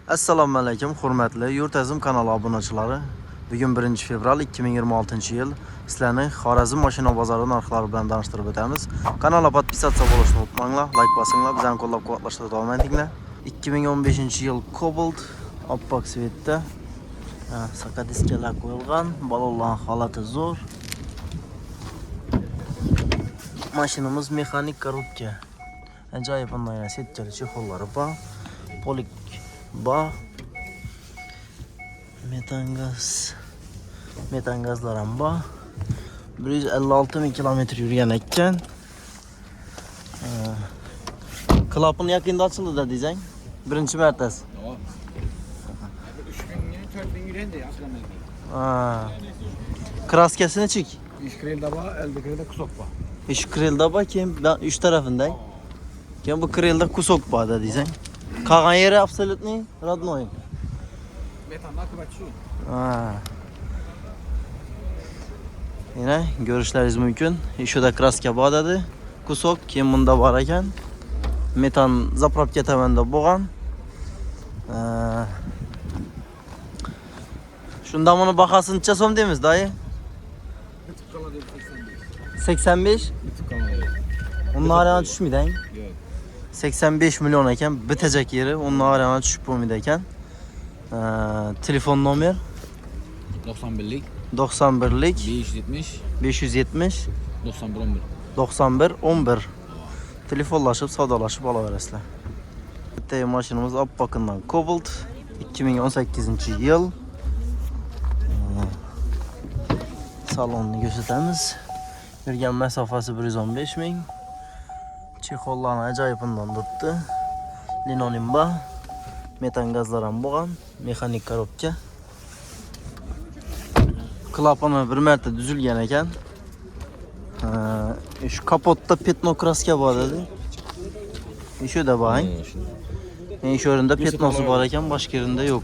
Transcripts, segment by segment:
Assalomu alaykum, hurmatli Yurt Azim kanali obunachilari. Bugun 1-fevral 2026-yil sizlarni Xorazm mashina bozori narxlari bilan tanishtirib o'tamiz. Kanalga podpisatsiya bo'lishni unutmanglar, like bosinglar, bizani qo'llab-quvvatlashda davom etinglar. 2015-yil Cobalt oppoq svetda sakadiskalar qo'yilgan, balonlar holati zo'r. Mashinamiz mexanik korobka. Ajoyib bunday setkali chexollari bor. Polik bor. Metan gazlar ham bor. 156 ming kilometr yurgan ekan. Klapın yaqinda ochildi desang, birinchi martasi. 3000 yurganda aslan. Kraskasini chek. İş krelda var, elde krelda kusok var. İş krelda bor, keyin üç tarafında. Keyin bu krelda kusok bor desang. Qolgan yeri absolutni родной. Metanlar kıvat şu. Yine görüşleriniz mümkün. Şurada kraska bor dedi. Kusok keyin bunda bor ekan. Metan zapravka tomanda bo'lgan. Shunda buni bahosini necha so'm deymiz, dayı? 85. Onun arasına tushmaydi. Yok. 85 milyon ekan, bitecek yeri. Onun arasına tushib bo'lmaydi ekan. Telefon nomer 91'lik 91'lik 570 570 91 11. 91 11. Telefonlaşıp savdolaşıp alaverasizlar. Bitta mashinamiz oppoqindan Cobalt 2018-yil. Salonni ko'rsatamiz. Yurgan masofasi 115 ming. Chexollarni ajoyibundan turibdi. Linoleum bor. Metan gazlar ham bo'lgan. Mexanik korobka. Klapani bir marta tuzilgan ekan. Şu kapotda petno kraska bor dedi. Şu da bor. Şu yerinde petnosu bor ekan, boshqa yerinde yo'q.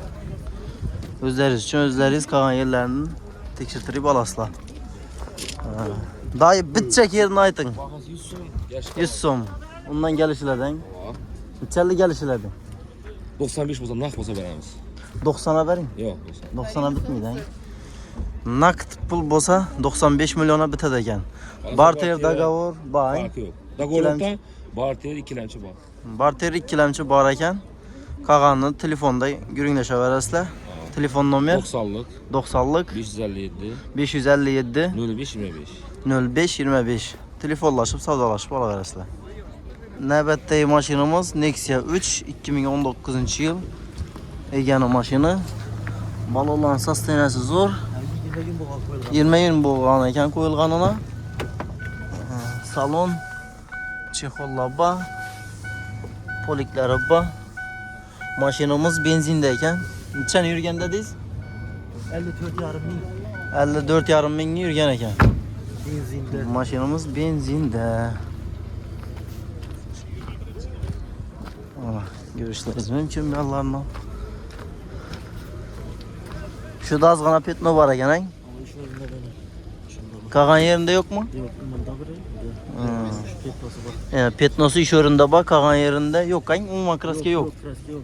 O'zlaringiz uchun o'zlaringiz qolgan yerlarini tekshirtirib olasizlar. Dayı bitecek yerini ayting. Bahası 100 so'm. 100 so'm. Undan gelişilerden. Neçeli gelişilerden? 95 bo'lsa naq bo'lsa beramiz. 90'a verin. Yo'q, 90'a bitmeydi. Naqd pul bo'lsa 95 milyona bitadi ekan. Barter dogovor bor. Farqi yo'q. Dogovorda barter ikkilamchi bor. Barter ikkilamchi bor ekan. Qolganini telefonda guringlashaverasizlar. Telefon nomer 90'lik 90'lik 557 557 05 25. 05 25. Telefonlaşıp savdolaşıp alaverasizlar. Navbatdagi mashinamiz Nexia 3 2019-yil. Egani mashina. Balonlar sostenasi zo'r. 20 yil bo'lgan ekan qo'yilganini. Salon chexollar bor. Poliklari bor. Mashinamiz benzinda ekan. Nechani yurgan dedingiz? 54,5 ming. 54,5 ming yurgan ekan. Benzinda. Mashinamiz benzinda. Görüşleriniz mümkün bir Allah'ın. Şu da azgana petno var ekan, Ama şu yerinde böyle. Qolgan yerinde yok mu? Yok, bunda biri. Şu petnosu var. Yani petnosu iş yerinde bor, qolgan yerinde yok kan? Umuman kraska yok. Kraska yok.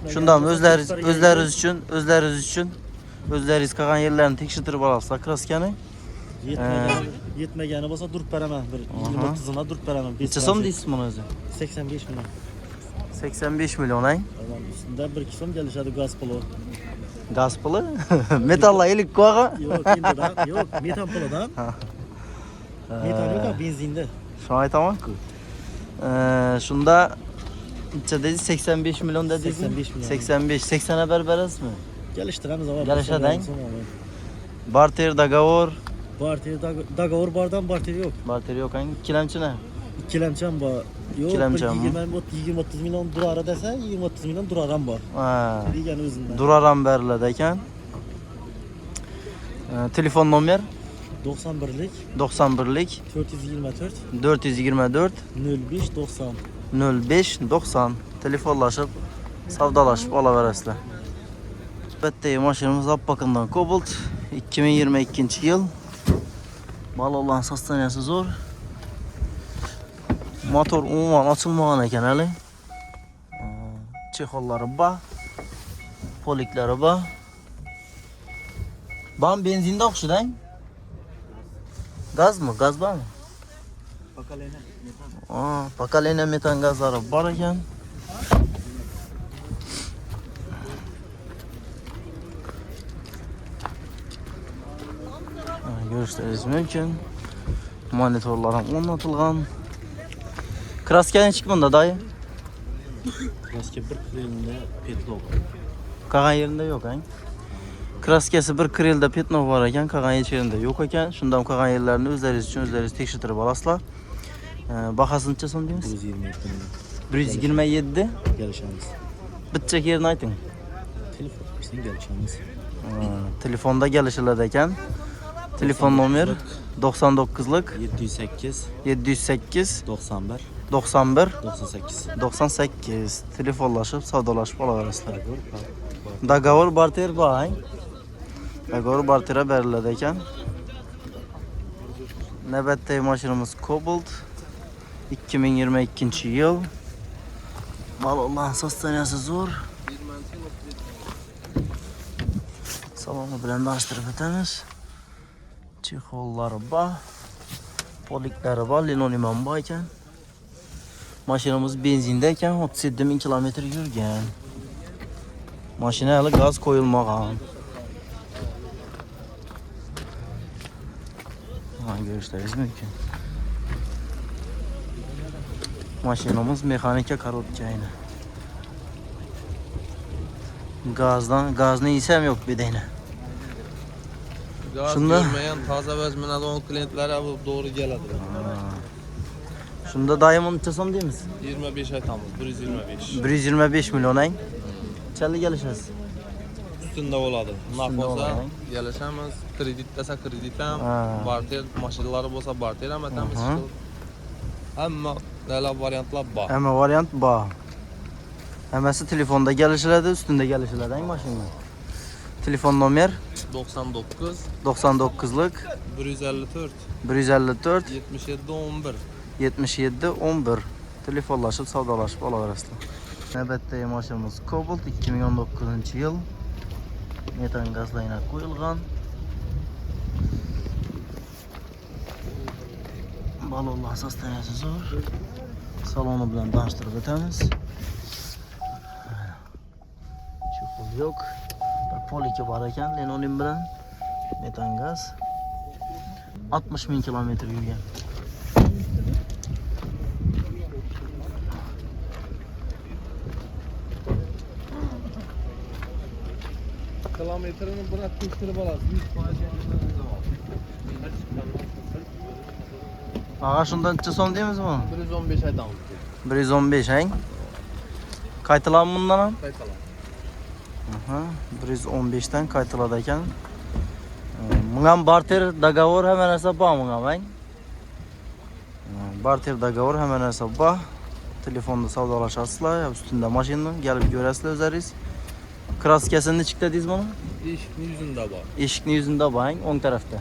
Shundan o'zlaringiz uchun o'zlaringiz qolgan yerlarni tekshirtirib olasizlar kraskani. Yetmegani bo'lsa durib beraman. Bir 20-30'una durib beraman. Necha so'm deysiz buni o'zi? 85 milyon. 85 milyon ay. Üstünde 1-2 so'm gelişadi gaz pulu. Gaz puli? Metalla ilik qo'yga? Yok, endi yok, metan puludan. Metan yok, benzinde. Shuni aytaman-ku. Shunda necha dedingiz? 85 milyon dedingiz? 85 milyon. 85. 80'e berasizmi? Geliştiremiz ama. Geliştireyim. Barter dogovor. Barter dogovor bardan barter yok. Barter yok hangi? İkilemçi ne? İkilemçem var. Yok, İkilemçem mi? 20-30 milyon durara dese 20-30 milyon duraram var. Degan o'zinden. Duraram beriladi ekan. Telefon nomer 91'lik 91'lik 424 424 05 90. 05 90. Telefonlaşıp savdolaşıp alaverasizlar. Bitta mashinamiz oppoqindan Cobalt 2022-yil. Balonlar sostenasi zo'r. Motor umuman ochilmagan ekan hali. Çexolları bor. Poliklari bor. Bam benzinda o'xshaydi. Gazmi? Gaz bormi? Bakalena. Pakalena metan gazlari bor ekan. Görüşleriniz mümkün. Monitorlar ham o'rnatilgan. Kraska nechik bunda dayı? Kraska bir kremda petlov. Qolgan yerinde yo'q, ha? Kraskasi bir krelda petnov bor ekan, qolgan hech yerida yo'q ekan. Shundan qolgan yerlarni o'zlaringiz uchun o'zlaringiz tekshirib olasizlar. Bahasini necha so'm deymiz? 127. Gelişamiz. Bitchak yerini ayting. Telefon sen gelişamiz. Telefonda kelishiladi ekan. Telefon nomer 99lik 708 708 91 91 98. 98. Telefonlashib, savdolashib olaverasizlar. Dogovor barter bor, ha? Dogovor bartera beriladi ekan. Navbatdagi mashinamiz Cobalt 2022-yil. Balonlar sostaniyasi zo'r. Saloni bilan tanishtirib o'tamiz. Chexollari bor. Poliklari bor, linoleum ham bor ekan. Mashinamiz benzinda ekan, 37 ming kilometr yurgan. Mashina hali gaz qo'yilmagan. Görüşleriniz mümkün. Maşinamız mexanika korobka yine. Gazını isem yok bir tane. Gaz Şunda- görmeyen taze vezminadon klientlere bu doğru geladi. Şunda dayımın çasam değil misin? 25 aytamız, 125. 125 milyon ayın. Çalı gelişiriz. Üstünde oladı. Üstünde Nakolsa oladı. gelişemiz, kredit dese kreditem, Ha. barter maşinları olsa barter ama temiz Aha. çıkıl. Ama neler varyantlar var. Ama varyant bor. Hammasi telefonda gelişiladi, üstünde gelişiladi ayın maşinada. Telefon nomer 99 99lik 154 154 77 11. 77 11. Telefonlaşıp savdolaşıp olaverasizlar. Navbatdagi mashinamiz Cobalt 2019-yil. Metan gazlayına qo'yilgan. Balonlar sostaniyasi zo'r. Saloni bilan tanishtirib o'tamiz. Chexol yo'q. Bir polika bor ekan, linoleum bilan. Metan gaz. 60 ming kilometr yurgan. Kilometrini buna tekshirib olasiz. 100%. Ağa şundan necha so'm deymiz mi? 115 aytamız. 115 hang. Qaytilan bundan ham? Qaytalar. Aha, 115 dan qaytiladi ekan. Bunga barter dogovor hamma narsa bor bunga hang. Barter dogovor hamma narsa bor. Telefonda savdolashasizlar, ustunda mashina, kelib ko'rasizlar o'zingiz. Kraskasini nechikda deysiz buni? Eshikni yuzunda bor. Eshikni yuzunda bor, hang, o'ng tarafda.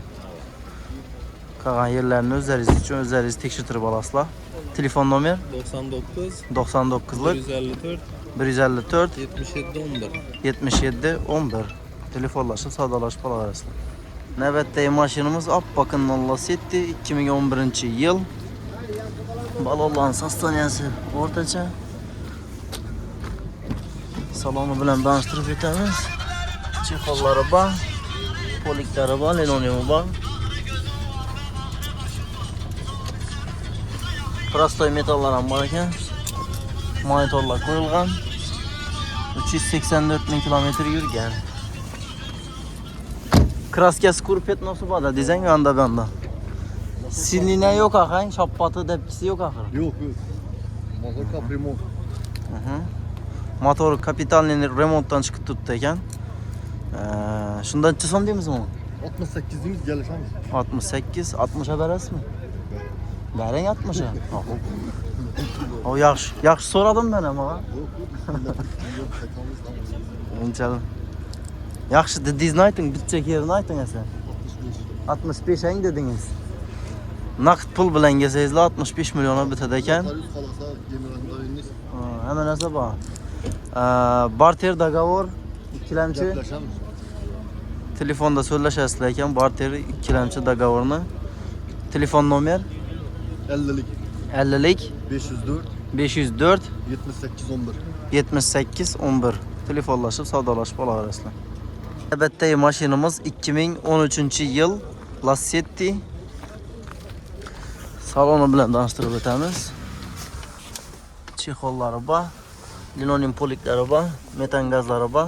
Qolgan yerlarni o'zingiz uchun o'zingiz tekshirib olasizlar. Telefon nomer 99 99lik 154 154 77 11. 77 11. Telefonlaşıp savdolaşıp olaverasizlar. Navbatdagi mashinamiz Oppokin Lacetti 2011-yil. Balonlarning sostaniyasi o'rtacha. Saloni bilan tanishtirib o'tamiz. Chexollari bor, poliklari bor, linoleumi bor. Prostoy metallar ham bor ekan. Monitorlar qo'yilgan. 384 ming kilometr yurgan. Kraskasi kurpet nasıl bor da desen yanda banda. Siline yok axang, şapatı depkisi yok axir. Yok yok. Motor kaprimon. Motor kapitalni remontdan chiqib turibdi ekan. Shundan necha so'm deymiz uni? 68 deymiz gelişamiz. 68, 60'a berasizmi? Bering 60'a. O yaxshi so'radim men ham ağa. Unchalik. Yaxshi dedingizni ayting, bitchak yerini ayting sen. 65 hang dedingiz. Naqd pul bilan kelsangizlar 65 million bitadi ekan. Hamma narsa bor. Barter dogovor ikkilamchi. Telefonda so'zlashasizlar ekan, barter ikkilamchi dogovorni. Telefon nomer 50'lik 50lik 504 504 78 11. 78 11. Telefonlashib savdolashib olaverasizlar. Navbatdagi mashinamiz 2013-yil Lacetti. Saloni bilan tanishtirib o'tamiz. Chexollari bor, linoleum poliklari bor, metan gazlari bor.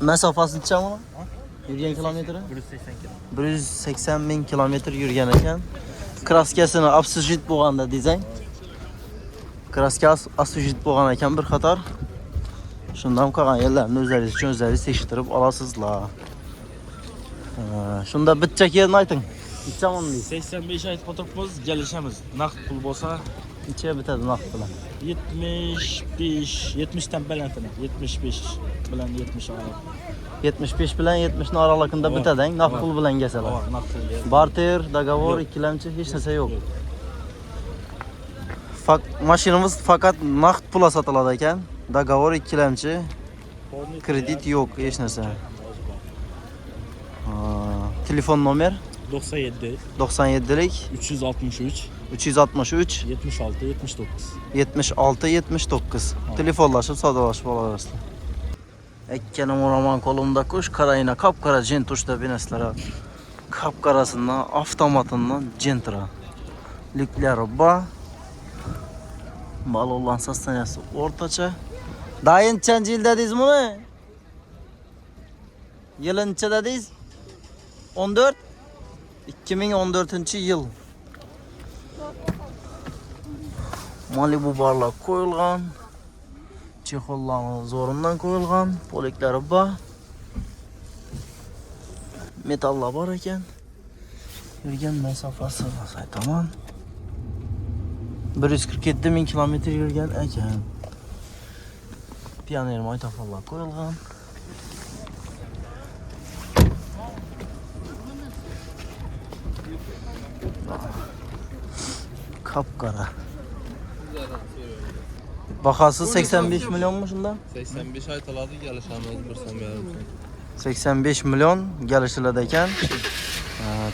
Masofasi necha bu? Yurgan kilometri? 180 ming kilometr yurgan ekan. Kraskasini absujit bo'lganda dizayn. Kraskasi absujit bo'lgan ekan bir qator. Shundan qolgan yerlarni o'zlaringiz uchun o'zlaringiz tekshirib olasizlar. Shunda bitcha kelin ayting. Necha ming deysiz? 85 aytib o'tiribmiz, kelishamiz. Naqd pul bo'lsa Necha bitadi naqd bilan? 70 dan balandini. 75 bilan 70 aralıq. 75 bilan 70 ni oralig'ida bitadi, naqd pul bilan kelsalar. Naqd pul. Barter, dogovor, ikkilamchi hech narsa yo'q. Mashinamiz faqat naqd pula sotiladi ekan. Dogovor ikkilamchi, kredit yo'q, hech narsa. Telefon nomer 97 97lik 363 363 76 79. 76 79. Telefonlashib savdolashib olaverasizlar. Ikkala mo'raman qo'limda kush, qarayna qop-qora jentushda binasizlar. Qop-qorasidan avtomatidan jentra. Liklari bor. Balonlan sostaniyasi o'rtacha. Dayinchi yil dedingizmi buni? Yilıncha dedingiz? 14 2014-yil. Malibu barlar qo'yilgan. Chexollarning zo'rindan qo'yilgan, poliklari bor. Metallar bor ekan. Yurgan masofasi aytaman. 147 ming kilometr yurgan ekan. Pioner maytafonlar qo'yilgan. Qop-qora. Bahası 85 milyonmu shunda? 85 aytıladi, gelişamiz bir so'm yarim. 85 milyon gelişiladi ekan.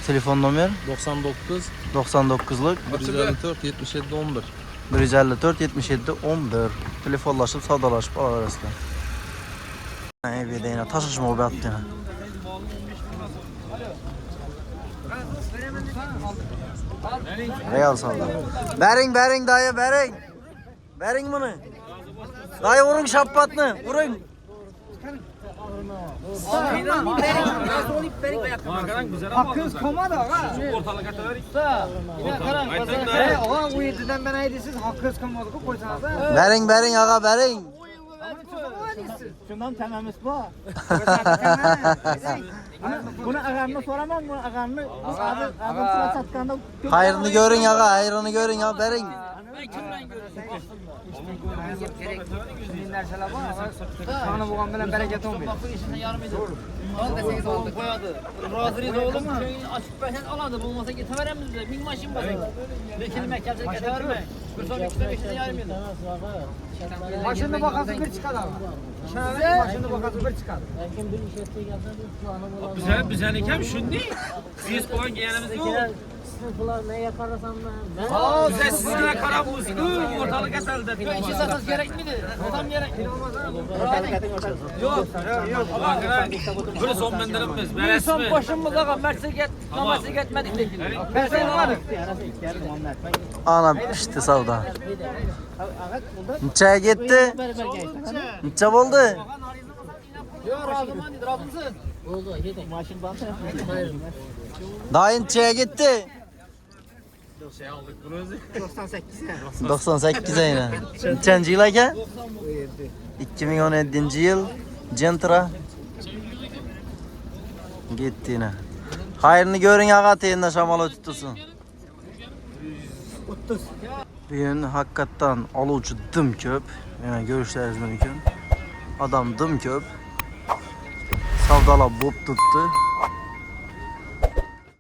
Telefon nomer 99 99'lik 154 77 11. 154 77 11. Telefonlashib savdolashib olaverasizlar. Ey bedayna tashishma o'batdi. Real savdo. Bering dayı bering. Bering bunu. Dayı vurun şapatını, vurun. Hakkınız kalmadı ağa. Ortalık atalar işte. Yine karan pazar. Ağa bu yediden ben aydısız hakkınız kalmadı ki koysanız da. Bering ağa bering. Şundan tememiz bu. Bunu ağamına soramam, bunu ağamını. Ağam sıra satkanda. Hayrını görün ağa, hayrını görün ya bering. Binler selam var. Kanı buğan bilen bereket olmuyor. Bakın işine yarım ediyor. Al deseniz oldu. Koyadı. Razıyız oğlum. Köyün açık başın aladı. Bulmasa getirememiz de. Bin maşın basın. Vekil mekkelce getirme. Bir son ikide beşte yarım ediyor. Başında bakası bir çıkar ama. Başında bakası bir çıkar. Bize ne kem şimdi? Biz falan giyenimiz yok. Sınıflar ne yaparsan ben. Bize sizlere karamız. Ortalık eteldi. Ben işe satız gerek miydi? Adam gerek. Yok. Böyle son benderimiz. Bir son başımıza mersiget, namazı etmedik de. Ben var. Ana pişti savda. Neçeye gitti? Neçe oldu? Yok razıman değil, razımsın. Oldu, yedik. Maaşın bantı. Dayın neçeye gitti? 98 yine. Neçenci yıl aka? 2017 yıl. Gentra. Gitti yine. Hayrını görün ağa teyinde şamalı tutulsun. Bugün hakikaten alıcı dım köp. Yani görüşleriniz mümkün. Adam dım köp. Savdala bop tuttu.